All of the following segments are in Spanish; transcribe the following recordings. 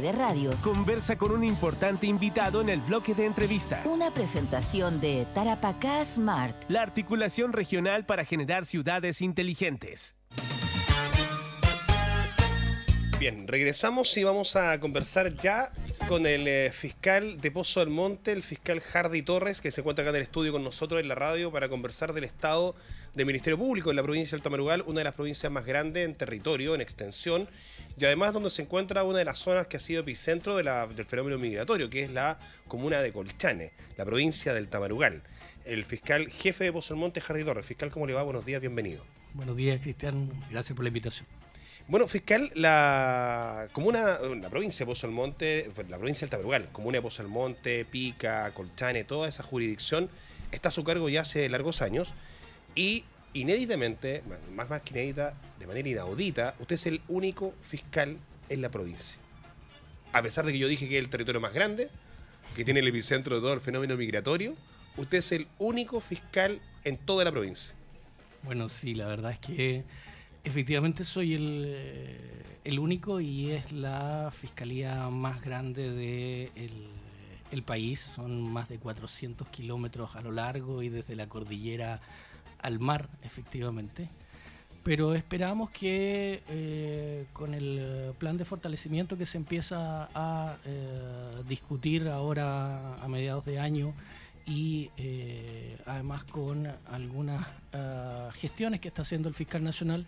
de Radio conversa con un importante invitado en el bloque de entrevista. Una presentación de Tarapacá Smart, la articulación regional para generar ciudades inteligentes. Bien, regresamos y vamos a conversar ya con el fiscal de Pozo Almonte, el fiscal Hardy Torres, que se encuentra acá en el estudio con nosotros en la radio para conversar del estado del Ministerio Público en la provincia del Tamarugal, una de las provincias más grandes en territorio, en extensión, y además donde se encuentra una de las zonas que ha sido epicentro del fenómeno migratorio, que es la comuna de Colchane, la provincia del Tamarugal. El fiscal jefe de Pozo Almonte, Hardy Torres. Fiscal, ¿cómo le va? Buenos días, bienvenido. Buenos días, Cristian. Gracias por la invitación. Bueno, fiscal, la provincia de Pozo Almonte, la provincia del Tamarugal, comuna de Pozo Almonte, Pica, Colchane, toda esa jurisdicción está a su cargo ya hace largos años y inéditamente, más que inédita, de manera inaudita, usted es el único fiscal en la provincia. A pesar de que yo dije que es el territorio más grande, que tiene el epicentro de todo el fenómeno migratorio, usted es el único fiscal en toda la provincia. Bueno, sí, la verdad es que efectivamente soy el único y es la fiscalía más grande del país. Son más de 400 kilómetros a lo largo y desde la cordillera al mar, efectivamente. Pero esperamos que con el plan de fortalecimiento que se empieza a discutir ahora a mediados de año y además con algunas gestiones que está haciendo el fiscal nacional,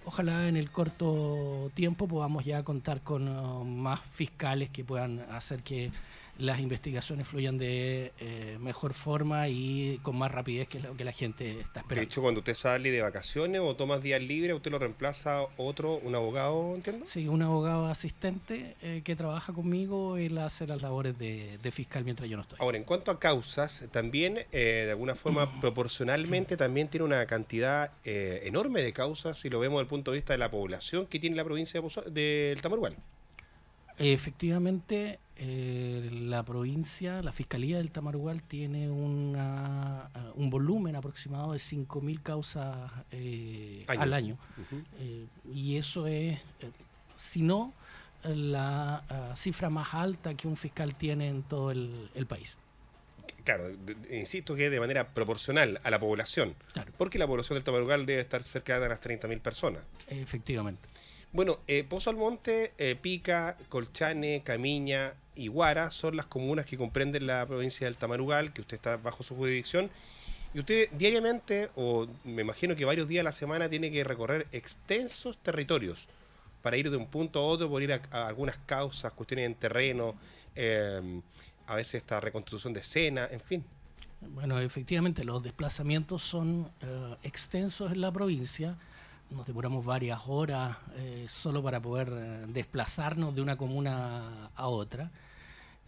ojalá en el corto tiempo podamos ya contar con más fiscales que puedan hacer que las investigaciones fluyan de mejor forma y con más rapidez que lo que la gente está esperando. De hecho, cuando usted sale de vacaciones o tomas días libres, ¿usted lo reemplaza un abogado, entiendo? Sí, un abogado asistente que trabaja conmigo. Él hace las labores de fiscal mientras yo no estoy. Ahora, en cuanto a causas, también, de alguna forma, proporcionalmente, también tiene una cantidad enorme de causas, si lo vemos desde el punto de vista de la población que tiene la provincia del Tamarugal. Efectivamente, la provincia, la Fiscalía del Tamarugal tiene un volumen aproximado de 5.000 causas al año. Y eso es, si no, la cifra más alta que un fiscal tiene en todo el país. Claro, insisto que de manera proporcional a la población, claro, porque la población del Tamarugal debe estar cerca de las 30.000 personas. Efectivamente. Bueno, Pozo Almonte, Pica, Colchane, Camiña y Huara son las comunas que comprenden la provincia del Tamarugal, que usted está bajo su jurisdicción. Y usted diariamente, o me imagino que varios días a la semana, tiene que recorrer extensos territorios para ir de un punto a otro, por ir a algunas causas, cuestiones en terreno, a veces esta reconstrucción de escena, en fin. Bueno, efectivamente, los desplazamientos son extensos en la provincia. Nos demoramos varias horas solo para poder desplazarnos de una comuna a otra.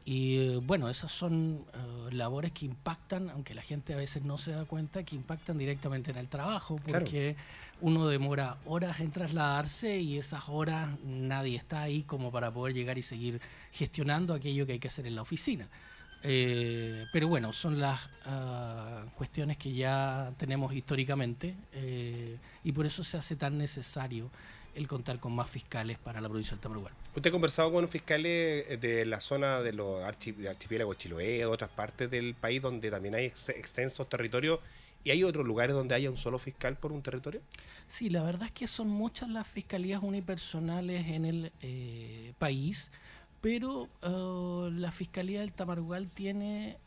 Y bueno, esas son labores que impactan, aunque la gente a veces no se da cuenta, que impactan directamente en el trabajo, porque claro, uno demora horas en trasladarse y esas horas nadie está ahí como para poder llegar y seguir gestionando aquello que hay que hacer en la oficina. Pero bueno, son las cuestiones que ya tenemos históricamente y por eso se hace tan necesario el contar con más fiscales para la provincia del Tamarugal. ¿Usted ha conversado con fiscales de la zona de los archipiélagos Chiloé, de otras partes del país donde también hay extensos territorios, y hay otros lugares donde haya un solo fiscal por un territorio? Sí, la verdad es que son muchas las fiscalías unipersonales en el país, pero la Fiscalía del Tamarugal tiene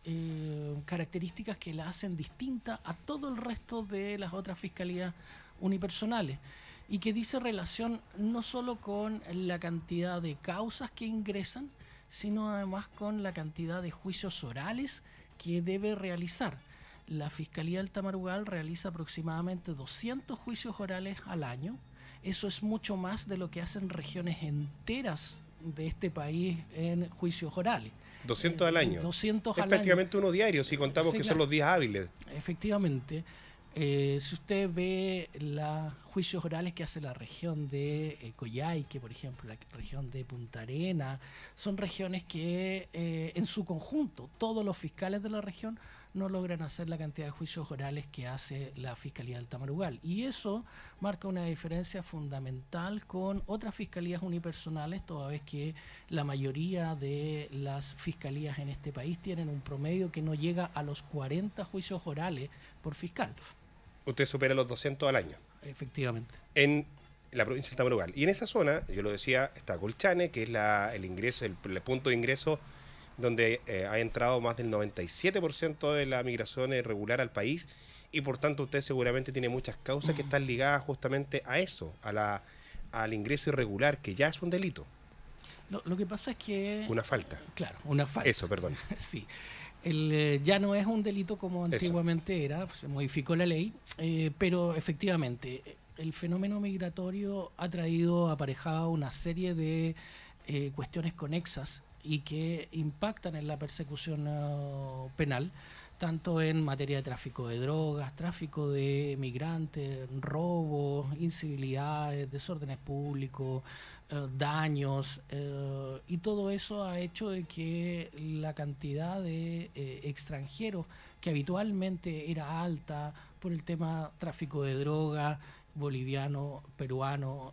características que la hacen distinta a todo el resto de las otras fiscalías unipersonales y que dice relación no solo con la cantidad de causas que ingresan, sino además con la cantidad de juicios orales que debe realizar. La Fiscalía del Tamarugal realiza aproximadamente 200 juicios orales al año. Eso es mucho más de lo que hacen regiones enteras de este país en juicios orales. 200 al año. 200 es al prácticamente año. Uno diario, si contamos sí, que claro, son los días hábiles. Efectivamente. Si usted ve la juicios orales que hace la región de Coyhaique, por ejemplo, la región de Punta Arenas, son regiones que en su conjunto todos los fiscales de la región no logran hacer la cantidad de juicios orales que hace la Fiscalía del Tamarugal. Y eso marca una diferencia fundamental con otras fiscalías unipersonales, toda vez que la mayoría de las fiscalías en este país tienen un promedio que no llega a los 40 juicios orales por fiscal. Usted supera los 200 al año. Efectivamente. En la provincia del Tamarugal. Y en esa zona, yo lo decía, está Colchane, que es el ingreso, el punto de ingreso donde ha entrado más del 97% de la migración regular al país, y por tanto usted seguramente tiene muchas causas que están ligadas justamente a eso, al ingreso irregular, que ya es un delito. Lo que pasa es que... Una falta. Claro, una falta. Eso, perdón. Sí. Ya no es un delito como antiguamente era, se modificó la ley, pero efectivamente el fenómeno migratorio ha traído aparejada una serie de cuestiones conexas y que impactan en la persecución penal, tanto en materia de tráfico de drogas, tráfico de migrantes, robos, incivilidades, desórdenes públicos, daños, y todo eso ha hecho de que la cantidad de extranjeros que habitualmente era alta por el tema tráfico de drogas, boliviano, peruano,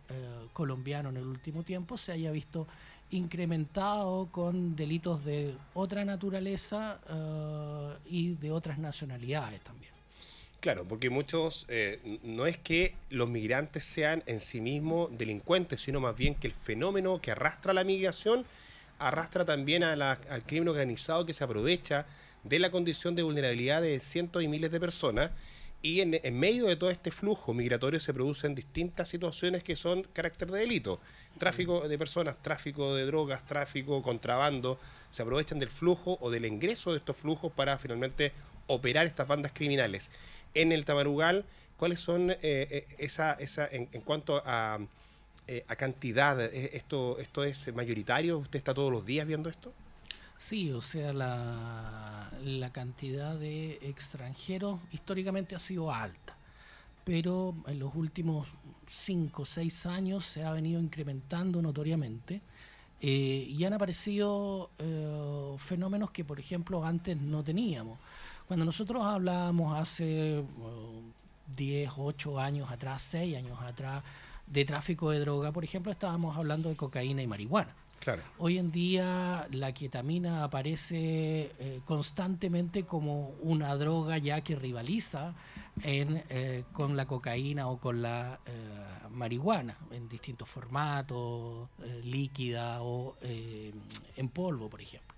colombiano en el último tiempo, se haya visto incrementado con delitos de otra naturaleza y de otras nacionalidades también. Claro, porque muchos, no es que los migrantes sean en sí mismos delincuentes, sino más bien que el fenómeno que arrastra la migración arrastra también al crimen organizado, que se aprovecha de la condición de vulnerabilidad de cientos y miles de personas. Y en medio de todo este flujo migratorio se producen distintas situaciones que son carácter de delito. Tráfico de personas, tráfico de drogas, tráfico, contrabando. Se aprovechan del flujo o del ingreso de estos flujos para finalmente operar estas bandas criminales. En el Tamarugal, ¿cuáles son en cuanto a cantidad? ¿Esto es mayoritario? ¿Usted está todos los días viendo esto? Sí, o sea, la cantidad de extranjeros históricamente ha sido alta, pero en los últimos 5 o 6 años se ha venido incrementando notoriamente, y han aparecido fenómenos que, por ejemplo, antes no teníamos. Cuando nosotros hablábamos hace 10, 8 años atrás, 6 años atrás, de tráfico de droga, por ejemplo, estábamos hablando de cocaína y marihuana. Claro. Hoy en día la ketamina aparece constantemente como una droga ya que rivaliza con la cocaína o con la marihuana en distintos formatos, líquida o en polvo, por ejemplo.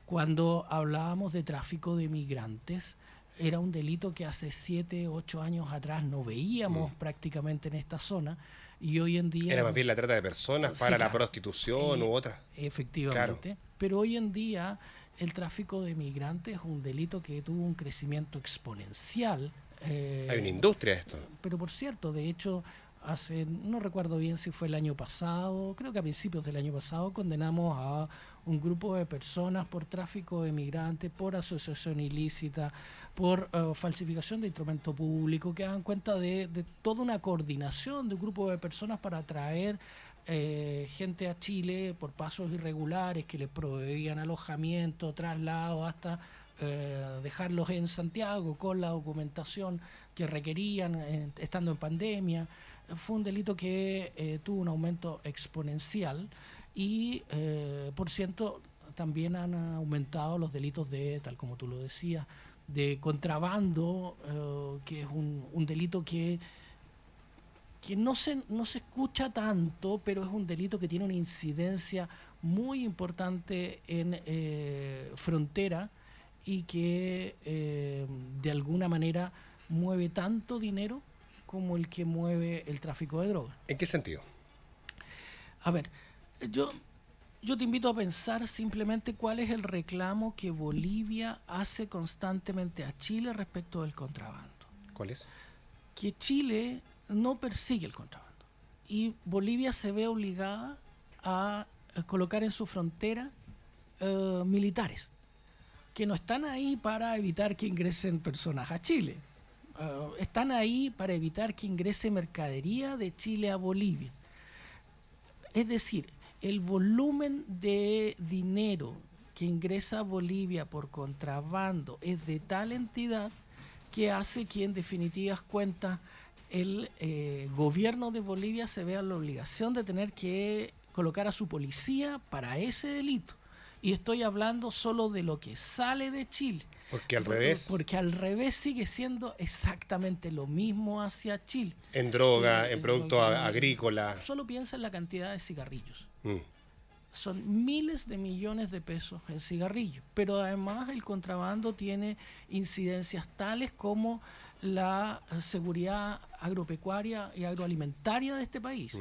Cuando hablábamos de tráfico de migrantes, era un delito que hace 7, 8 años atrás no veíamos prácticamente en esta zona. Y hoy en día... Era más bien la trata de personas para claro, la prostitución u otras. Efectivamente. Claro. Pero hoy en día el tráfico de migrantes es un delito que tuvo un crecimiento exponencial. Hay una industria de esto. Pero por cierto, de hecho, no recuerdo bien si fue el año pasado, creo que a principios del año pasado, condenamos a un grupo de personas por tráfico de migrantes, por asociación ilícita, por falsificación de instrumento público, que dan cuenta de toda una coordinación de un grupo de personas para traer gente a Chile por pasos irregulares que les proveían alojamiento, traslado, hasta dejarlos en Santiago con la documentación que requerían estando en pandemia. Fue un delito que tuvo un aumento exponencial y, por cierto, también han aumentado los delitos de, tal como tú lo decías, de contrabando, que es un delito que no se escucha tanto, pero es un delito que tiene una incidencia muy importante en frontera y que de alguna manera mueve tanto dinero como el que mueve el tráfico de drogas. ¿En qué sentido? A ver, yo te invito a pensar simplemente cuál es el reclamo que Bolivia hace constantemente a Chile respecto del contrabando. ¿Cuál es? Que Chile no persigue el contrabando y Bolivia se ve obligada a colocar en su frontera militares que no están ahí para evitar que ingresen personas a Chile, están ahí para evitar que ingrese mercadería de Chile a Bolivia. Es decir, el volumen de dinero que ingresa a Bolivia por contrabando es de tal entidad que hace que en definitivas cuentas el gobierno de Bolivia se vea la obligación de tener que colocar a su policía para ese delito. Y estoy hablando solo de lo que sale de Chile. Porque al revés. Porque al revés sigue siendo exactamente lo mismo hacia Chile. En droga, en productos agrícolas. Solo piensa en la cantidad de cigarrillos. Mm. Son miles de millones de pesos en cigarrillos. Pero además el contrabando tiene incidencias tales como la seguridad agropecuaria y agroalimentaria de este país.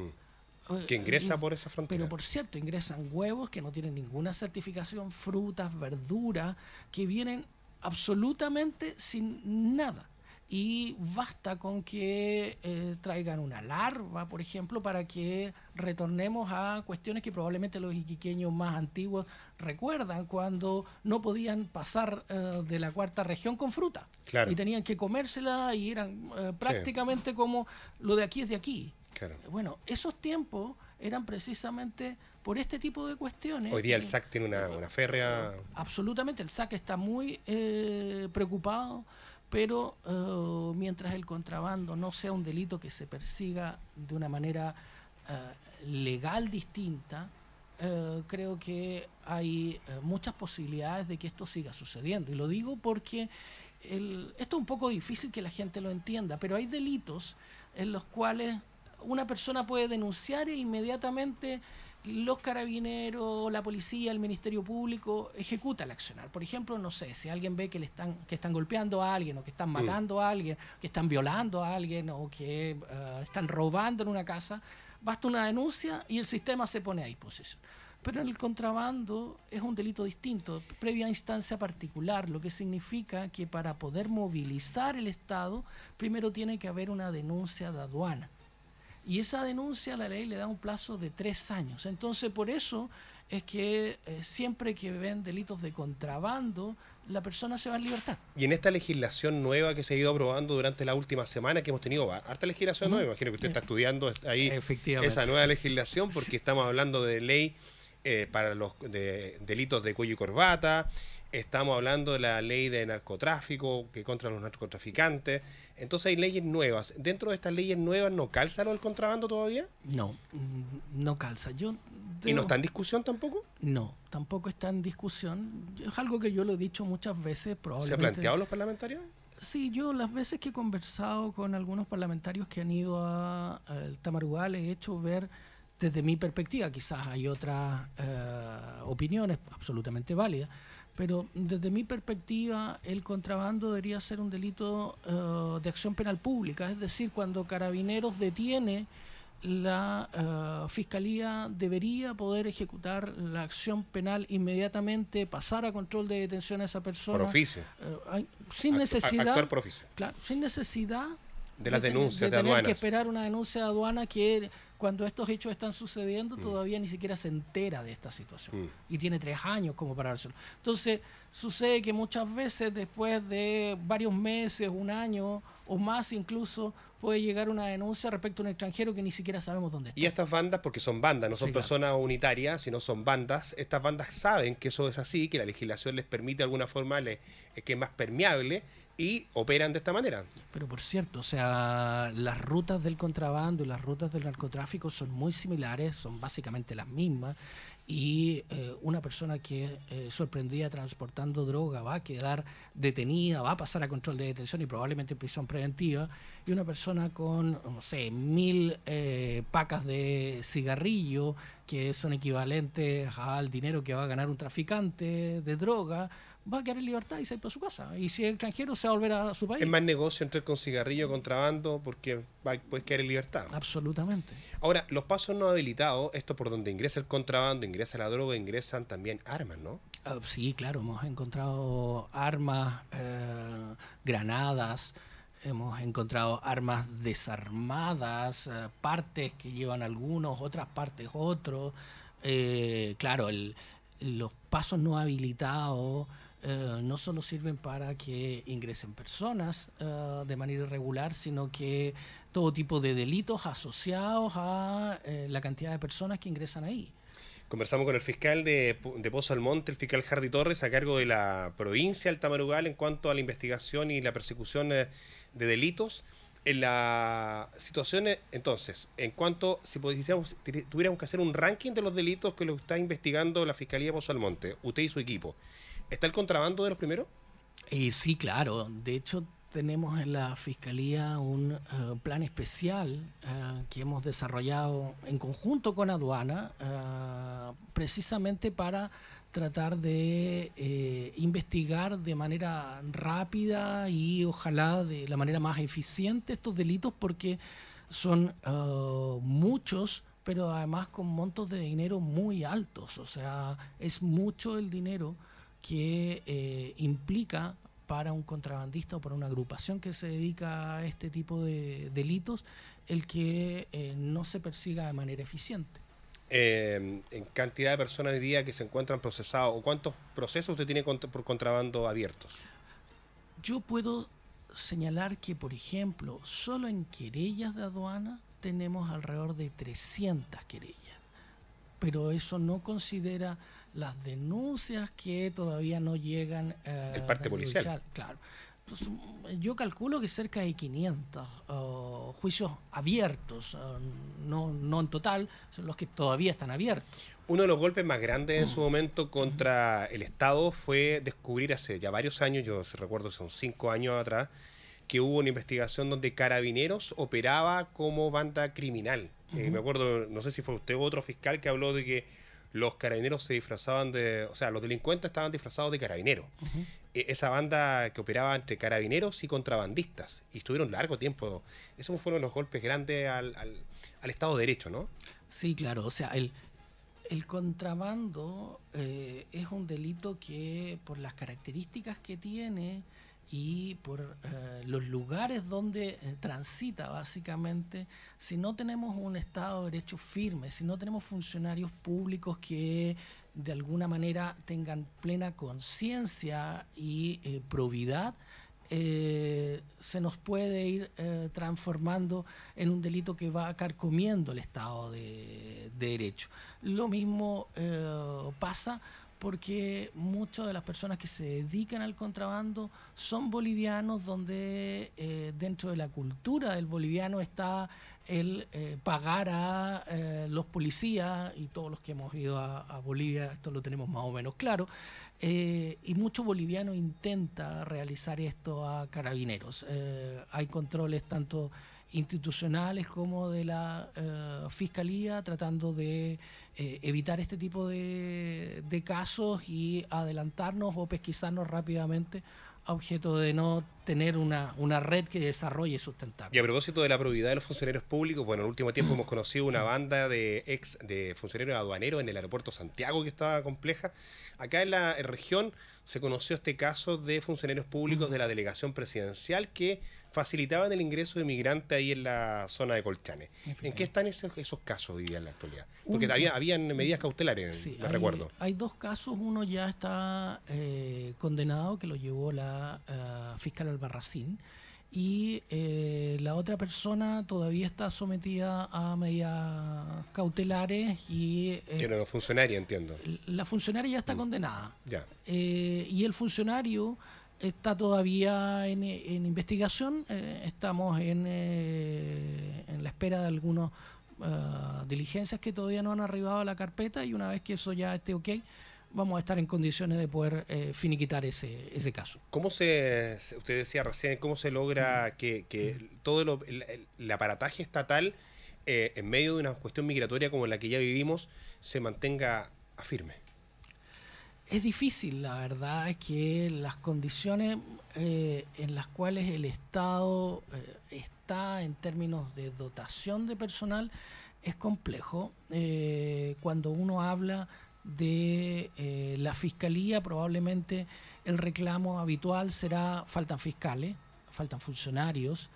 Que ingresa por esa frontera. Pero por cierto, ingresan huevos que no tienen ninguna certificación, frutas, verduras, que vienen absolutamente sin nada. Y basta con que traigan una larva, por ejemplo, para que retornemos a cuestiones que probablemente los iquiqueños más antiguos recuerdan, cuando no podían pasar de la cuarta región con fruta. Claro. Y tenían que comérsela y eran prácticamente como lo de aquí es de aquí. Claro. Bueno, esos tiempos eran precisamente por este tipo de cuestiones. Hoy día el SAC tiene una férrea... Absolutamente, el SAC está muy preocupado, pero mientras el contrabando no sea un delito que se persiga de una manera legal distinta, creo que hay muchas posibilidades de que esto siga sucediendo. Y lo digo porque esto es un poco difícil que la gente lo entienda, pero hay delitos en los cuales una persona puede denunciar e inmediatamente los carabineros, la policía, el Ministerio Público ejecuta el accionar. Por ejemplo, no sé, si alguien ve que están golpeando a alguien, o que están matando a alguien, que están violando a alguien, o que están robando en una casa, basta una denuncia y el sistema se pone a disposición. Pero en el contrabando es un delito distinto, previa instancia particular, lo que significa que para poder movilizar el Estado, primero tiene que haber una denuncia de aduana. Y esa denuncia la ley le da un plazo de 3 años. Entonces, por eso es que siempre que ven delitos de contrabando, la persona se va en libertad. Y en esta legislación nueva que se ha ido aprobando durante la última semana, que hemos tenido harta legislación nueva, imagino que usted está estudiando ahí esa nueva legislación, porque estamos hablando de ley para los delitos de cuello y corbata, estamos hablando de la ley de narcotráfico, que contra los narcotraficantes. Entonces hay leyes nuevas. ¿Dentro de estas leyes nuevas no calza lo del contrabando todavía? No, no calza. ¿Y no está en discusión tampoco? No, tampoco está en discusión. Es algo que yo lo he dicho muchas veces, probablemente. ¿Se ha planteado los parlamentarios? Sí, yo las veces que he conversado con algunos parlamentarios que han ido al Tamarugal, he hecho ver desde mi perspectiva, quizás hay otras opiniones absolutamente válidas, pero desde mi perspectiva el contrabando debería ser un delito de acción penal pública, es decir, cuando Carabineros detiene, la Fiscalía debería poder ejecutar la acción penal inmediatamente, pasar a control de detención a esa persona. Por oficio. Sin necesidad. Actuar por oficio. Claro, sin necesidad de las denuncias de tener aduanas. Que esperar una denuncia de aduana que cuando estos hechos están sucediendo todavía ni siquiera se entera de esta situación y tiene 3 años como para dárselo. Entonces sucede que muchas veces después de varios meses, 1 año o más incluso, puede llegar una denuncia respecto a un extranjero que ni siquiera sabemos dónde está. Y estas bandas, porque son bandas, no son personas unitarias, sino son bandas, estas bandas saben que eso es así, que la legislación les permite de alguna forma que es más permeable, y operan de esta manera. Pero por cierto, o sea, las rutas del contrabando y las rutas del narcotráfico son muy similares, son básicamente las mismas, y una persona que sorprendida transportando droga va a quedar detenida, va a pasar a control de detención y probablemente en prisión preventiva, y una persona con, no sé, 1000 pacas de cigarrillo, que son equivalentes al dinero que va a ganar un traficante de droga, va a quedar en libertad y se va para su casa. Y si es extranjero, se va a volver a su país. Es más negocio entrar con cigarrillo, contrabando, porque puedes quedar en libertad. Absolutamente. Ahora, los pasos no habilitados, esto por donde ingresa el contrabando, ingresa la droga, ingresan también armas, ¿no? Sí, claro, hemos encontrado armas, granadas, hemos encontrado armas desarmadas, partes que llevan algunos, otras partes otros. Claro, los pasos no habilitados no solo sirven para que ingresen personas de manera irregular, sino que todo tipo de delitos asociados a la cantidad de personas que ingresan ahí. Conversamos con el fiscal de Pozo Almonte, el fiscal Hardy Torres, a cargo de la provincia del Tamarugal en cuanto a la investigación y la persecución de delitos. En la situación, entonces, en cuanto, si tuviéramos que hacer un ranking de los delitos que lo está investigando la Fiscalía de Pozo Almonte, usted y su equipo, ¿está el contrabando de los primeros? Sí, claro. De hecho, tenemos en la Fiscalía un plan especial que hemos desarrollado en conjunto con Aduana, precisamente para tratar de investigar de manera rápida y ojalá de la manera más eficiente estos delitos, porque son muchos, pero además con montos de dinero muy altos. O sea, es mucho el dinero que implica para un contrabandista o para una agrupación que se dedica a este tipo de delitos, el que no se persiga de manera eficiente. En cantidad de personas hoy día que se encuentran procesados, ¿o cuántos procesos usted tiene por contrabando abiertos? Yo puedo señalar que, por ejemplo, solo en querellas de aduana tenemos alrededor de 300 querellas, pero eso no considera las denuncias que todavía no llegan el parte policial. Claro. Entonces, yo calculo que cerca de 500 juicios abiertos, no en total, son los que todavía están abiertos. Uno de los golpes más grandes en su momento contra el Estado fue descubrir hace ya varios años, yo recuerdo son 5 años atrás, que hubo una investigación donde Carabineros operaba como banda criminal. Me acuerdo, no sé si fue usted u otro fiscal que habló de que los carabineros se disfrazaban los delincuentes estaban disfrazados de carabineros. Esa banda que operaba entre carabineros y contrabandistas. Y estuvieron largo tiempo. Esos fueron los golpes grandes al Estado de Derecho, ¿no? Sí, claro. O sea, el contrabando es un delito que, por las características que tiene y por los lugares donde transita, básicamente, si no tenemos un Estado de Derecho firme, si no tenemos funcionarios públicos que de alguna manera tengan plena conciencia y probidad, se nos puede ir transformando en un delito que va carcomiendo el Estado de Derecho. Lo mismo pasa porque muchas de las personas que se dedican al contrabando son bolivianos, donde dentro de la cultura del boliviano está el pagar a los policías, y todos los que hemos ido a Bolivia esto lo tenemos más o menos claro, y mucho boliviano intenta realizar esto a Carabineros. Hay controles tanto institucionales como de la Fiscalía tratando de evitar este tipo de casos y adelantarnos o pesquisarnos rápidamente a objeto de no tener una red que desarrolle sustentarlo. Y a propósito de la probidad de los funcionarios públicos, bueno, en el último tiempo hemos conocido una banda de funcionarios aduaneros en el aeropuerto Santiago que estaba compleja. Acá en la región se conoció este caso de funcionarios públicos de la delegación presidencial que facilitaban el ingreso de migrantes ahí en la zona de Colchane. ¿En qué están esos casos hoy día en la actualidad? Porque habían medidas cautelares, sí, recuerdo. Hay dos casos, uno ya está condenado, que lo llevó la fiscal Albarracín, y la otra persona todavía está sometida a medidas cautelares y... que no es funcionaria, entiendo. La funcionaria ya está condenada. Ya. Y el funcionario está todavía en investigación. Estamos en la espera de algunas diligencias que todavía no han arribado a la carpeta, y una vez que eso ya esté ok, vamos a estar en condiciones de poder finiquitar ese caso. Usted decía recién, ¿cómo se logra que todo el aparataje estatal, en medio de una cuestión migratoria como la que ya vivimos, se mantenga firme? Es difícil, la verdad es que las condiciones en las cuales el Estado está en términos de dotación de personal es complejo. Cuando uno habla de la Fiscalía, probablemente el reclamo habitual será: faltan fiscales, faltan funcionarios,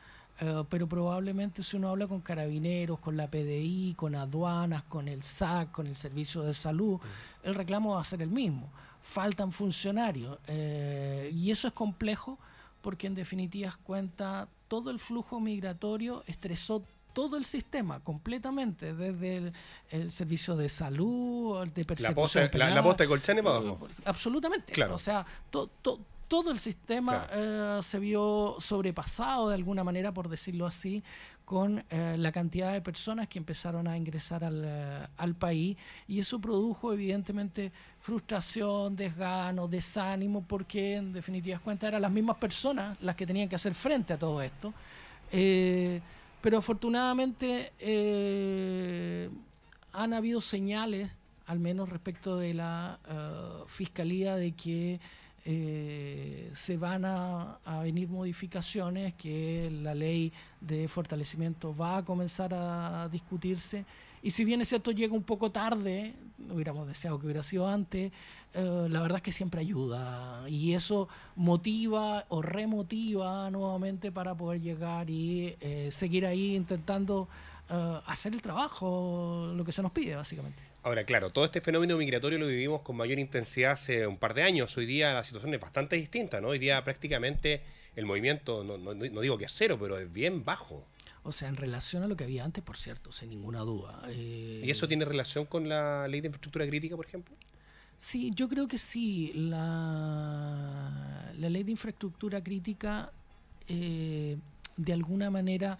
pero probablemente si uno habla con Carabineros, con la PDI, con aduanas, con el SAC, con el Servicio de Salud, el reclamo va a ser el mismo. faltan funcionarios. Y eso es complejo porque en definitivas cuentas todo el flujo migratorio estresó todo el sistema completamente, desde el servicio de salud, de persecución penal. La posta de Colchane para abajo. Absolutamente. Claro. O sea, todo el sistema se vio sobrepasado de alguna manera, por decirlo así, con la cantidad de personas que empezaron a ingresar al país, y eso produjo evidentemente frustración, desgano, desánimo, porque en definitivas cuentas eran las mismas personas las que tenían que hacer frente a todo esto. Pero afortunadamente han habido señales, al menos respecto de la Fiscalía, de que se van a venir modificaciones, que la ley de fortalecimiento va a comenzar a discutirse, y si bien es cierto llega un poco tarde, hubiéramos deseado que hubiera sido antes, la verdad es que siempre ayuda, y eso motiva o remotiva nuevamente para poder llegar y seguir ahí intentando hacer el trabajo, lo que se nos pide básicamente. Ahora, claro, todo este fenómeno migratorio lo vivimos con mayor intensidad hace un par de años. Hoy día la situación es bastante distinta, ¿no? Hoy día prácticamente el movimiento, no digo que es cero, pero es bien bajo. O sea, en relación a lo que había antes, por cierto, sin ninguna duda. ¿Y eso tiene relación con la ley de infraestructura crítica, por ejemplo? Sí, yo creo que sí. La ley de infraestructura crítica de alguna manera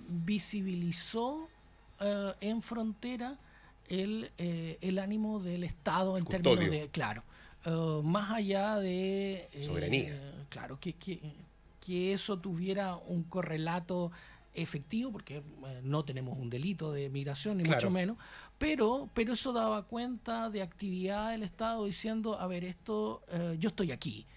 visibilizó en frontera el ánimo del Estado en términos de, claro, más allá de soberanía. Claro, que eso tuviera un correlato efectivo, porque no tenemos un delito de migración, ni mucho menos, pero eso daba cuenta de actividad del Estado diciendo, a ver, esto, yo estoy aquí.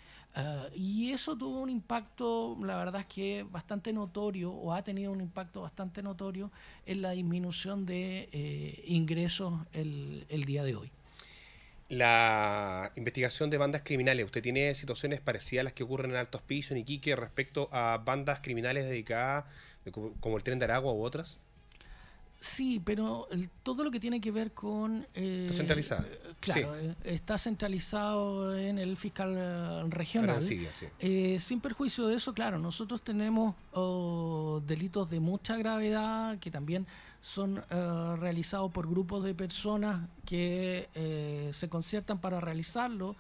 Y eso tuvo un impacto, la verdad es que bastante notorio, o ha tenido un impacto bastante notorio en la disminución de ingresos el día de hoy. La investigación de bandas criminales, ¿usted tiene situaciones parecidas a las que ocurren en Alto Hospicio, en Iquique, respecto a bandas criminales dedicadas, como el Tren de Aragua u otras? Sí, pero todo lo que tiene que ver con... ¿Está centralizado? Claro, sí. Está centralizado en el fiscal regional. Arancibia, sí. Sin perjuicio de eso, claro, nosotros tenemos delitos de mucha gravedad que también son realizados por grupos de personas que se conciertan para realizarlo.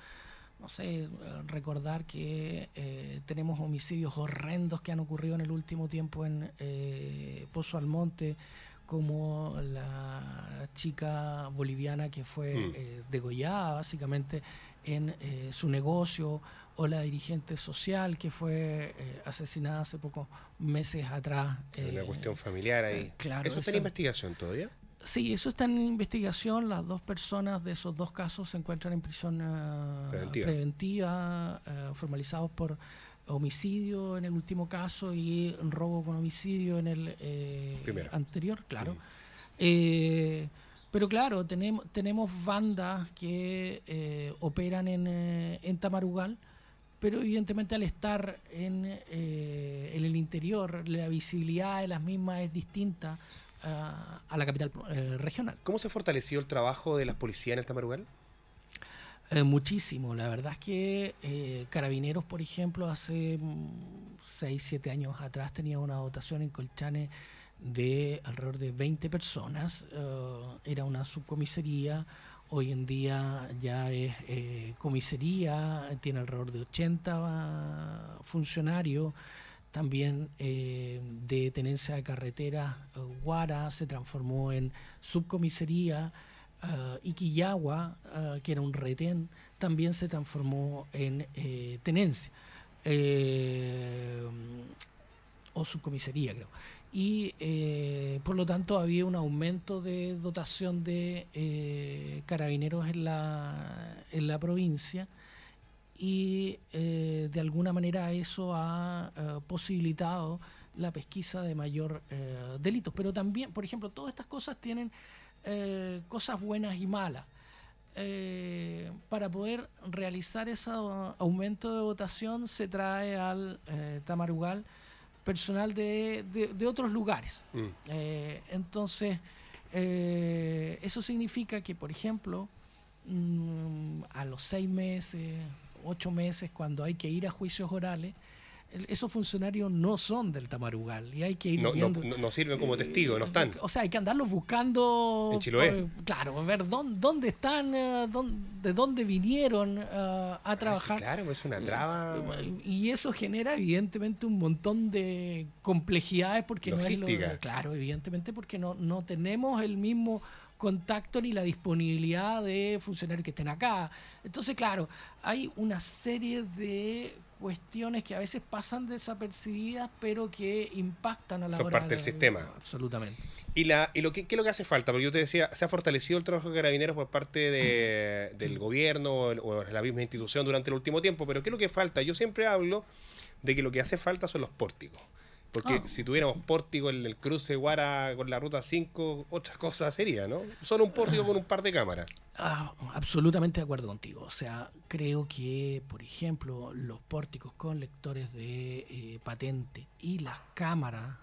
No sé, recordar que tenemos homicidios horrendos que han ocurrido en el último tiempo en Pozo Almonte, como la chica boliviana que fue degollada básicamente en su negocio, o la dirigente social que fue asesinada hace pocos meses atrás. Una cuestión familiar ahí. Claro, ¿Eso está en investigación todavía? Sí, eso está en investigación. Las dos personas de esos dos casos se encuentran en prisión preventiva, formalizados por homicidio en el último caso y robo con homicidio en el anterior, claro. Pero claro, tenemos bandas que operan en Tamarugal, pero evidentemente al estar en el interior, la visibilidad de las mismas es distinta a la capital regional. ¿Cómo se ha fortalecido el trabajo de las policías en el Tamarugal? Muchísimo. La verdad es que Carabineros, por ejemplo, hace 6-7 años atrás tenía una dotación en Colchane de alrededor de 20 personas. Era una subcomisaría. Hoy en día ya es comisaría, tiene alrededor de 80 funcionarios. También de tenencia de carreteras, Guara se transformó en subcomisaría. Iquillagua, que era un retén, también se transformó en tenencia o subcomisaría, creo. Y por lo tanto había un aumento de dotación de carabineros en la provincia, y de alguna manera eso ha posibilitado la pesquisa de mayor delitos. Pero también, por ejemplo, todas estas cosas tienen cosas buenas y malas. Para poder realizar ese aumento de votación se trae al Tamarugal personal de otros lugares. Entonces, eso significa que, por ejemplo, a los 6 meses, 8 meses, cuando hay que ir a juicios orales, esos funcionarios no son del Tamarugal y hay que ir viendo. No sirven como testigos, no están. O sea, hay que andarlos buscando. En Chiloé. Claro, ver dónde están, de dónde vinieron a trabajar. Sí, claro, es una traba. Y eso genera, evidentemente, un montón de complejidades porque logística. no es lo. Claro, evidentemente, porque no tenemos el mismo contacto ni la disponibilidad de funcionarios que estén acá. Entonces, claro, hay una serie de cuestiones que a veces pasan desapercibidas, pero que impactan a la hora. Son parte del sistema. Absolutamente. ¿Y qué es lo que hace falta? Porque yo te decía, se ha fortalecido el trabajo de Carabineros por parte del gobierno o la misma institución durante el último tiempo, pero ¿qué es lo que falta? Yo siempre hablo de que lo que hace falta son los pórticos. Porque si tuviéramos pórtico en el cruce Guara con la ruta 5, otra cosa sería, ¿no? Solo un pórtico con un par de cámaras. Absolutamente de acuerdo contigo. O sea, creo que, por ejemplo, los pórticos con lectores de patente y las cámaras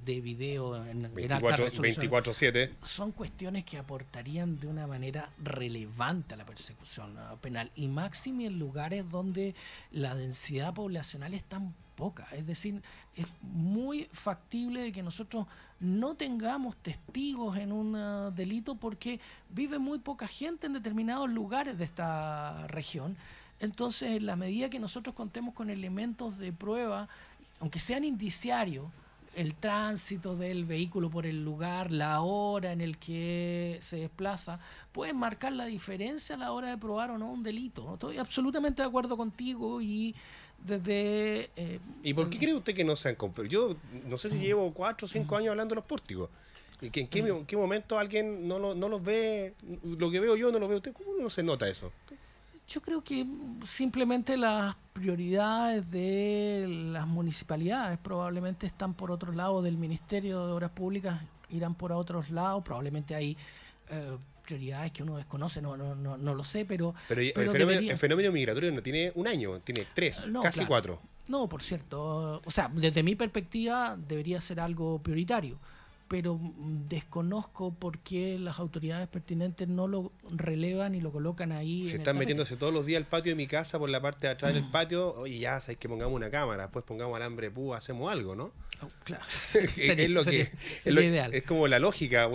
de video en alta resolución 24/7 son cuestiones que aportarían de una manera relevante a la persecución penal, y máxime en lugares donde la densidad poblacional es tan poca. Es decir, es muy factible de que nosotros no tengamos testigos en un delito porque vive muy poca gente en determinados lugares de esta región. Entonces, en la medida que nosotros contemos con elementos de prueba, aunque sean indiciarios, el tránsito del vehículo por el lugar, la hora en el que se desplaza, pueden marcar la diferencia a la hora de probar o no un delito. Estoy absolutamente de acuerdo contigo y desde... ¿Y por qué cree usted que no se han comprado? Yo no sé si llevo 4 o 5 años hablando de los pórticos. ¿En qué momento alguien no los ve? Lo que veo yo no lo ve usted. ¿Cómo no se nota eso? Yo creo que simplemente las prioridades de las municipalidades probablemente están por otro lado, del Ministerio de Obras Públicas irán por otros lados, probablemente hay prioridades que uno desconoce, no lo sé, pero el fenómeno migratorio no tiene un año, tiene 3, casi 4. No, por cierto, o sea, desde mi perspectiva debería ser algo prioritario, pero desconozco por qué las autoridades pertinentes no lo relevan y lo colocan ahí. Se están metiéndose todos los días al patio de mi casa, por la parte de atrás del patio. Oye, ya sabes que pongamos una cámara, después pongamos alambre de púa, hacemos algo, ¿no? Claro. Sería ideal. Es como la lógica.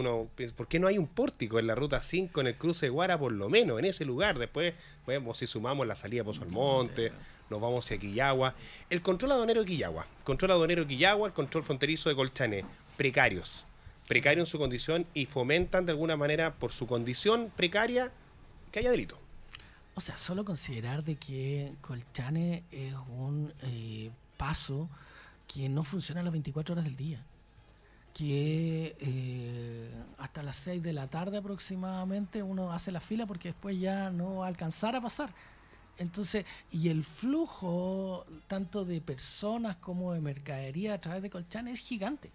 ¿Por qué no hay un pórtico en la ruta 5 en el cruce de Guara, por lo menos, en ese lugar? Después, si sumamos la salida de Pozo Almonte, nos vamos hacia Quillagua. El control aduanero de Quillagua, el control fronterizo de Colchane, precarios en su condición, y fomentan de alguna manera, por su condición precaria, que haya delito. O sea, solo considerar de que Colchane es un paso que no funciona las 24 horas del día, que hasta las 6 de la tarde aproximadamente uno hace la fila porque después ya no va a alcanzar a pasar. Entonces, y el flujo tanto de personas como de mercadería a través de Colchane es gigante.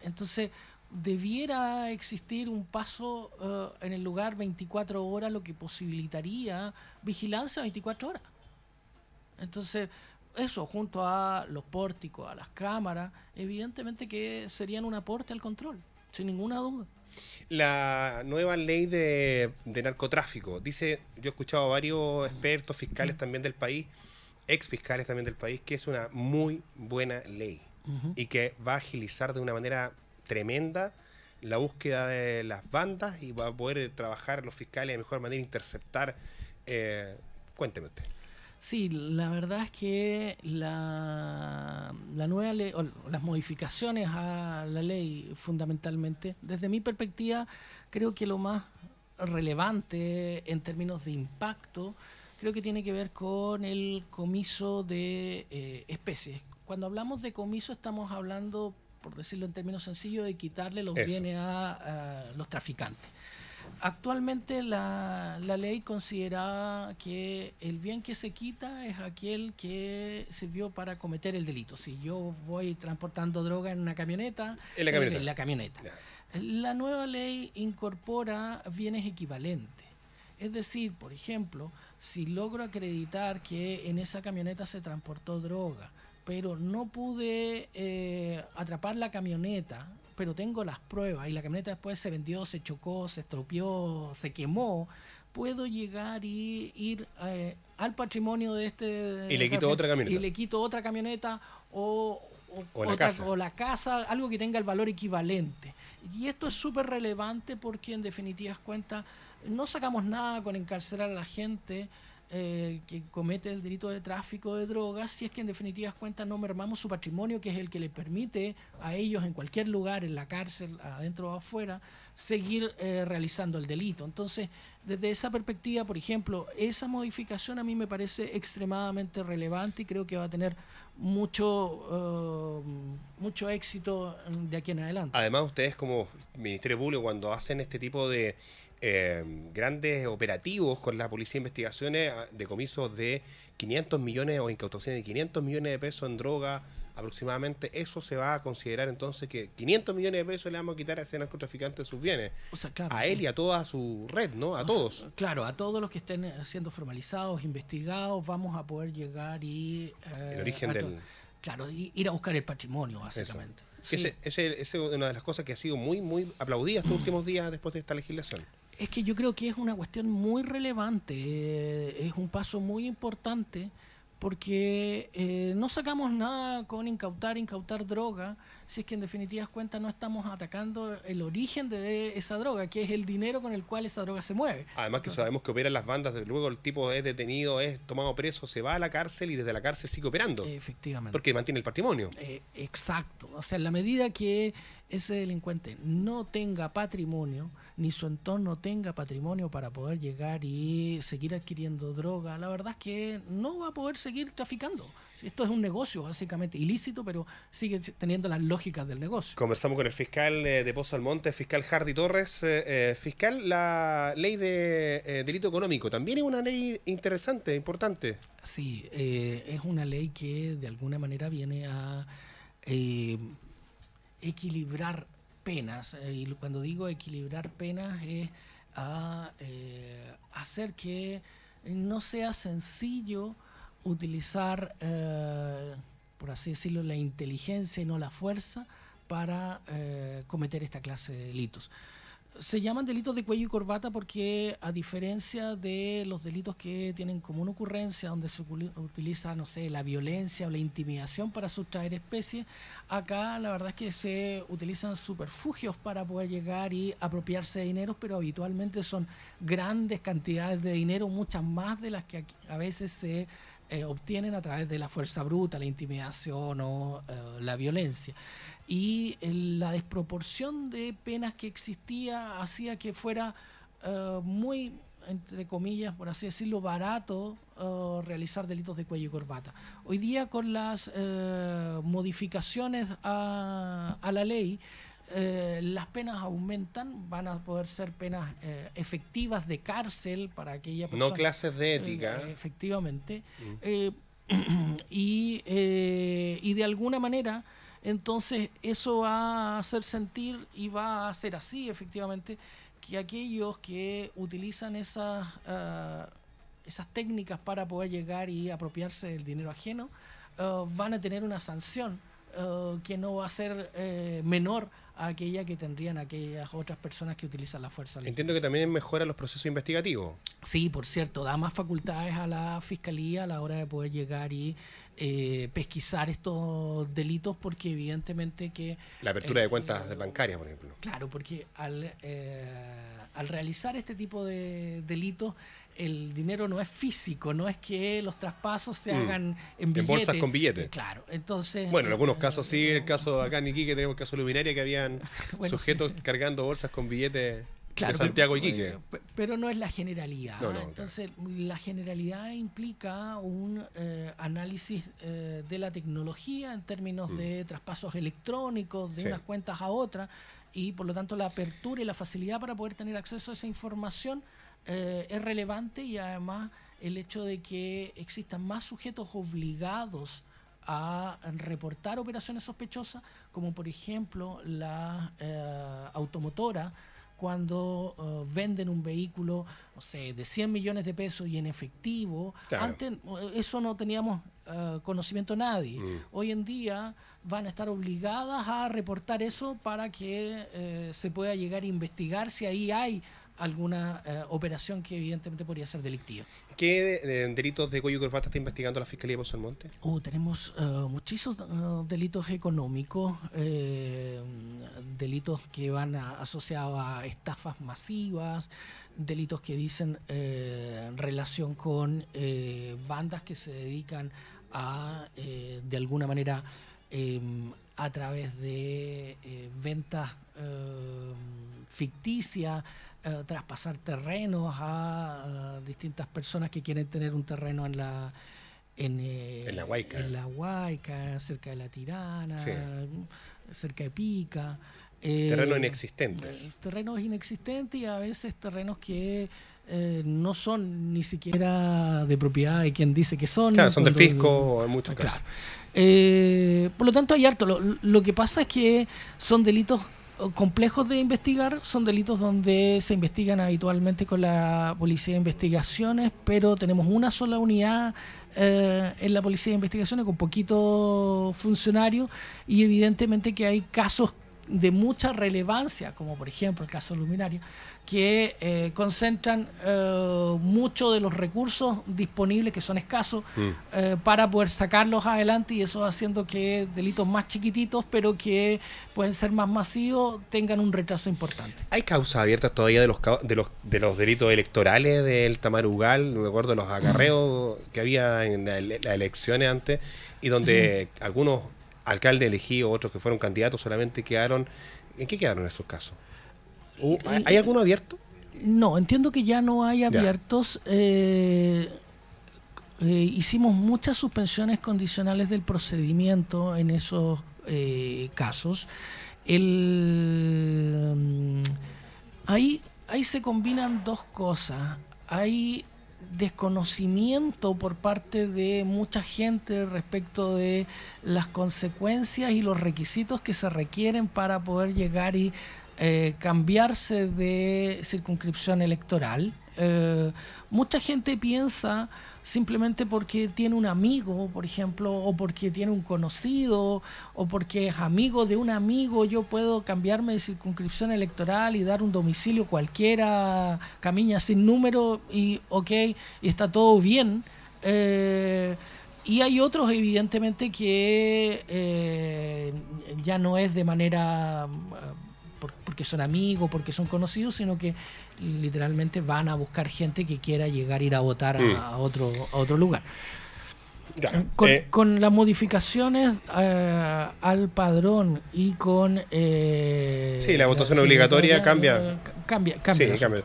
Entonces, debiera existir un paso en el lugar 24 horas, lo que posibilitaría vigilancia 24 horas. Entonces, eso junto a los pórticos, a las cámaras, evidentemente que serían un aporte al control, sin ninguna duda. La nueva ley de narcotráfico, dice, yo he escuchado a varios expertos, fiscales también del país, ex fiscales también del país, que es una muy buena ley y que va a agilizar de una manera tremenda la búsqueda de las bandas y va a poder trabajar los fiscales de mejor manera, interceptar. Cuénteme usted. Sí, la verdad es que la nueva ley, o las modificaciones a la ley fundamentalmente, desde mi perspectiva, creo que lo más relevante en términos de impacto, creo que tiene que ver con el comiso de especies. Cuando hablamos de comiso estamos hablando, por decirlo en términos sencillos, de quitarle los bienes a los traficantes. Actualmente la ley considera que el bien que se quita es aquel que sirvió para cometer el delito. Si yo voy transportando droga en una camioneta, en la camioneta. La nueva ley incorpora bienes equivalentes. Es decir, por ejemplo, si logro acreditar que en esa camioneta se transportó droga, pero no pude atrapar la camioneta, pero tengo las pruebas y la camioneta después se vendió, se chocó, se estropeó, se quemó, puedo llegar y ir al patrimonio de este... Y le quito otra camioneta. Y le quito otra camioneta o la casa, algo que tenga el valor equivalente. Y esto es súper relevante porque en definitivas cuentas no sacamos nada con encarcelar a la gente que comete el delito de tráfico de drogas, si es que en definitivas cuentas no mermamos su patrimonio, que es el que le permite a ellos en cualquier lugar, en la cárcel, adentro o afuera, seguir realizando el delito. Entonces, desde esa perspectiva, por ejemplo, esa modificación a mí me parece extremadamente relevante y creo que va a tener mucho éxito de aquí en adelante. Además, ustedes como Ministerio Público, cuando hacen este tipo de grandes operativos con la Policía de Investigaciones, decomisos de 500 millones o incautaciones de 500 millones de pesos en droga aproximadamente, eso se va a considerar entonces que 500 millones de pesos le vamos a quitar a ese narcotraficante sus bienes, o sea, claro, a él y a toda su red, ¿no? A todos. Claro, a todos los que estén siendo formalizados, investigados, vamos a poder llegar y... el origen del... Claro, ir a buscar el patrimonio, básicamente. Sí. Esa es una de las cosas que ha sido muy, muy aplaudida estos últimos días después de esta legislación. Es que yo creo que es una cuestión muy relevante, es un paso muy importante porque no sacamos nada con incautar droga, si es que en definitivas cuentas no estamos atacando el origen de esa droga, que es el dinero con el cual esa droga se mueve. Además que sabemos que operan las bandas, desde luego el tipo es detenido, es tomado preso, se va a la cárcel y desde la cárcel sigue operando. Efectivamente. Porque mantiene el patrimonio. Exacto. O sea, en la medida que ese delincuente no tenga patrimonio, ni su entorno tenga patrimonio para poder llegar y seguir adquiriendo droga, la verdad es que no va a poder seguir traficando. Esto es un negocio básicamente ilícito, pero sigue teniendo las lógicas del negocio. Conversamos con el fiscal de Pozo Almonte, fiscal Hardy Torres. Fiscal, la ley de delito económico también es una ley interesante, importante. Sí, es una ley que de alguna manera viene a equilibrar penas, y cuando digo equilibrar penas es a hacer que no sea sencillo utilizar, por así decirlo, la inteligencia y no la fuerza para cometer esta clase de delitos. Se llaman delitos de cuello y corbata porque, a diferencia de los delitos que tienen como una ocurrencia donde se utiliza, no sé, la violencia o la intimidación para sustraer especies, acá la verdad es que se utilizan subterfugios para poder llegar y apropiarse de dinero, pero habitualmente son grandes cantidades de dinero, muchas más de las que a veces se obtienen a través de la fuerza bruta, la intimidación o la violencia. Y la desproporción de penas que existía hacía que fuera muy, entre comillas, por así decirlo, barato realizar delitos de cuello y corbata. Hoy día, con las modificaciones a la ley, las penas aumentan, van a poder ser penas efectivas de cárcel para aquella persona. No clases de ética. Efectivamente. Y de alguna manera, entonces eso va a hacer sentir y va a hacer así, efectivamente, que aquellos que utilizan esas técnicas para poder llegar y apropiarse del dinero ajeno van a tener una sanción que no va a ser menor a aquella que tendrían aquellas otras personas que utilizan la fuerza. Entiendo que también mejora los procesos investigativos. Sí, por cierto, da más facultades a la Fiscalía a la hora de poder llegar y pesquisar estos delitos, porque evidentemente que... La apertura de cuentas bancarias, por ejemplo. Claro, porque al realizar este tipo de delitos, el dinero no es físico, no es que los traspasos se hagan en billetes. En bolsas con billetes. Claro, entonces... Bueno, en algunos casos sí, el caso acá en Iquique tenemos el caso de Luminaria, que habían sujetos cargando bolsas con billetes de Santiago y Iquique. Pero no es la generalidad. No, entonces, la generalidad implica un análisis de la tecnología en términos de traspasos electrónicos de unas cuentas a otras, y por lo tanto la apertura y la facilidad para poder tener acceso a esa información es relevante, y además el hecho de que existan más sujetos obligados a reportar operaciones sospechosas, como por ejemplo la automotora, cuando venden un vehículo, no sé, de 100 millones de pesos y en efectivo. Claro. Antes eso no teníamos conocimiento nadie. Hoy en día van a estar obligadas a reportar eso para que se pueda llegar a investigar si ahí hay alguna operación que evidentemente podría ser delictiva. ¿Qué delitos de cuello y corbata está investigando la Fiscalía de Pozo Almonte? Tenemos muchísimos delitos económicos, delitos que van asociados a estafas masivas, delitos que dicen relación con bandas que se dedican a, de alguna manera, a través de ventas ficticias, traspasar terrenos a distintas personas que quieren tener un terreno en la Huayca, cerca de La Tirana, sí, cerca de Pica. Terrenos inexistentes. Terrenos inexistentes y a veces terrenos que no son ni siquiera de propiedad de quien dice que son. Claro, son del fisco en muchos casos. Por lo tanto hay harto. Lo que pasa es que son delitos complejos de investigar, son delitos donde se investigan habitualmente con la Policía de Investigaciones, pero tenemos una sola unidad en la Policía de Investigaciones con poquitos funcionarios y evidentemente que hay casos de mucha relevancia, como por ejemplo el caso Luminaria, que concentran mucho de los recursos disponibles, que son escasos, para poder sacarlos adelante, y eso haciendo que delitos más chiquititos, pero que pueden ser más masivos, tengan un retraso importante. ¿Hay causas abiertas todavía de los delitos electorales del Tamarugal? Me acuerdo de los acarreos que había en las elecciones antes, y donde algunos alcaldes elegidos, otros que fueron candidatos solamente quedaron. ¿En qué quedaron esos casos? ¿Hay alguno abierto? No, entiendo que ya no hay abiertos. Hicimos muchas suspensiones condicionales del procedimiento en esos casos. Ahí se combinan dos cosas. Hay desconocimiento por parte de mucha gente respecto de las consecuencias y los requisitos que se requieren para poder llegar y cambiarse de circunscripción electoral. Mucha gente piensa simplemente porque tiene un amigo, por ejemplo, o porque tiene un conocido, o porque es amigo de un amigo, yo puedo cambiarme de circunscripción electoral y dar un domicilio cualquiera, camilla sin número, y y está todo bien. Y hay otros, evidentemente, que ya no es de manera porque son amigos, porque son conocidos, sino que literalmente van a buscar gente que quiera llegar a ir a votar a otro lugar. Ya, con las modificaciones al padrón y con la votación obligatoria cambia. Sí, cambia.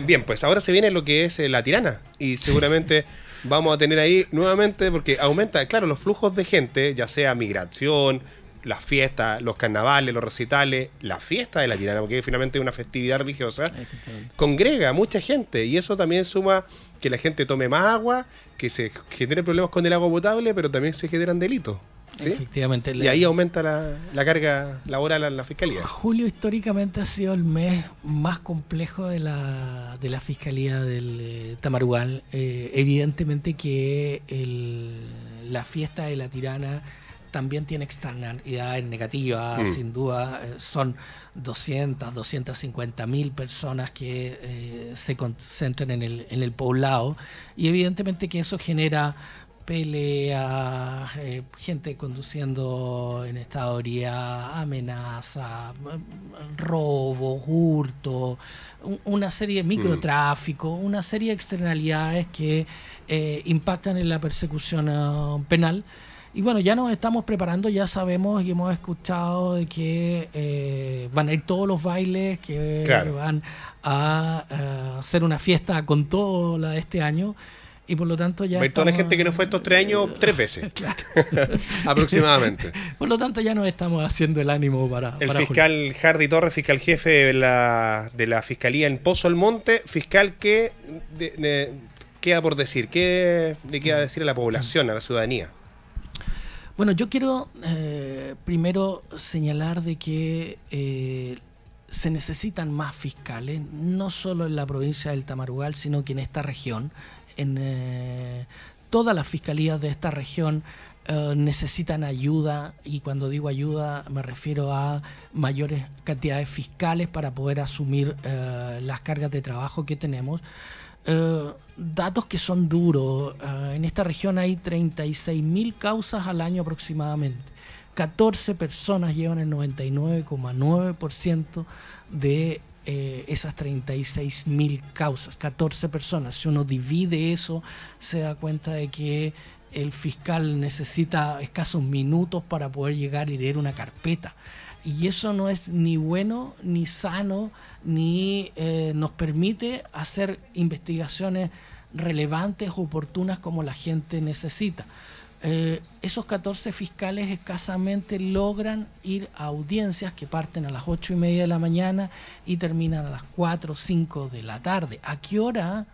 Bien, pues ahora se viene lo que es La Tirana, y seguramente vamos a tener ahí nuevamente, porque aumenta, claro, los flujos de gente, ya sea migración, las fiestas, los carnavales, los recitales, la fiesta de La Tirana, porque finalmente es una festividad religiosa, congrega a mucha gente, y eso también suma que la gente tome más agua, que se generen problemas con el agua potable, pero también se generan delitos. ¿Sí? Efectivamente. Y ahí aumenta la carga laboral a la Fiscalía. Julio históricamente ha sido el mes más complejo de la Fiscalía del Tamarugal. Evidentemente que la fiesta de La Tirana también tiene externalidades negativas, sin duda. Son 250.000 personas que se concentran en el poblado, y evidentemente que eso genera peleas, gente conduciendo en estado de ebriedad, amenaza, robos, hurto, una serie de microtráfico, una serie de externalidades que impactan en la persecución penal. Y bueno, ya nos estamos preparando, ya sabemos y hemos escuchado de que van a ir todos los bailes, que van a hacer una fiesta con todo la de este año, y por lo tanto ya... Toda la gente que no fue estos 3 años 3 veces. Claro. Aproximadamente. Por lo tanto ya nos estamos haciendo el ánimo para... El fiscal Hardy Torres, fiscal jefe de la Fiscalía en Pozo Almonte, fiscal que queda por decir, ¿qué le queda decir a la población, a la ciudadanía? Bueno, yo quiero primero señalar de que se necesitan más fiscales, no solo en la provincia del Tamarugal, sino que en esta región, en todas las fiscalías de esta región necesitan ayuda, y cuando digo ayuda me refiero a mayores cantidades fiscales para poder asumir las cargas de trabajo que tenemos. Datos que son duros. En esta región hay 36.000 causas al año aproximadamente. 14 personas llevan el 99,9% de esas 36.000 causas. 14 personas. Si uno divide eso, se da cuenta de que el fiscal necesita escasos minutos para poder llegar y leer una carpeta. Y eso no es ni bueno, ni sano, ni nos permite hacer investigaciones relevantes, oportunas, como la gente necesita. Esos 14 fiscales escasamente logran ir a audiencias que parten a las 8:30 de la mañana y terminan a las 4 o 5 de la tarde. ¿A qué hora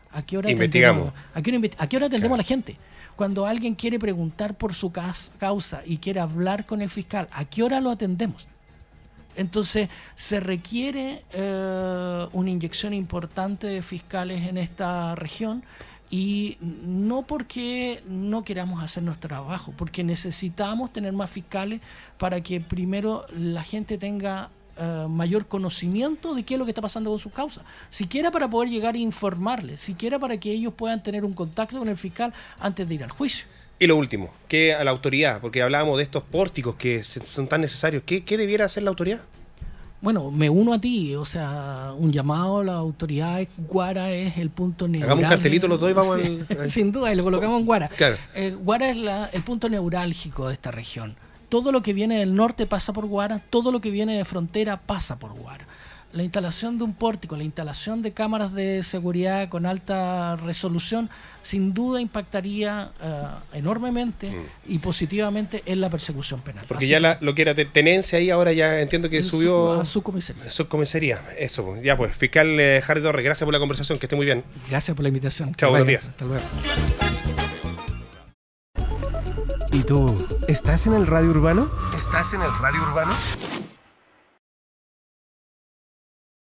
investigamos? ¿A qué hora atendemos a la gente? Cuando alguien quiere preguntar por su causa y quiere hablar con el fiscal, ¿a qué hora lo atendemos? Entonces, se requiere una inyección importante de fiscales en esta región, y no porque no queramos hacer nuestro trabajo, porque necesitamos tener más fiscales para que primero la gente tenga mayor conocimiento de qué es lo que está pasando con sus causas, siquiera para poder llegar a informarles, siquiera para que ellos puedan tener un contacto con el fiscal antes de ir al juicio. Y lo último, que a la autoridad, porque hablábamos de estos pórticos que son tan necesarios, ¿qué debiera hacer la autoridad? Bueno, me uno a ti, o sea, un llamado a la autoridad. Guara es el punto neurálgico. Hagamos un cartelito los dos y vamos sí, sin duda, y lo colocamos en Guara. Claro. Guara es el punto neurálgico de esta región. Todo lo que viene del norte pasa por Guara, todo lo que viene de frontera pasa por Guara. La instalación de un pórtico, la instalación de cámaras de seguridad con alta resolución, sin duda impactaría enormemente y positivamente en la persecución penal. Porque así ya lo que era tenencia ahí, ahora ya entiendo que subió a subcomisaría. Subcomisaría, eso. Ya pues, fiscal Harry Torres, gracias por la conversación, que esté muy bien. Gracias por la invitación. Chao, buenos días. Hasta luego. ¿Y tú, estás en el radio urbano? ¿Estás en el radio urbano?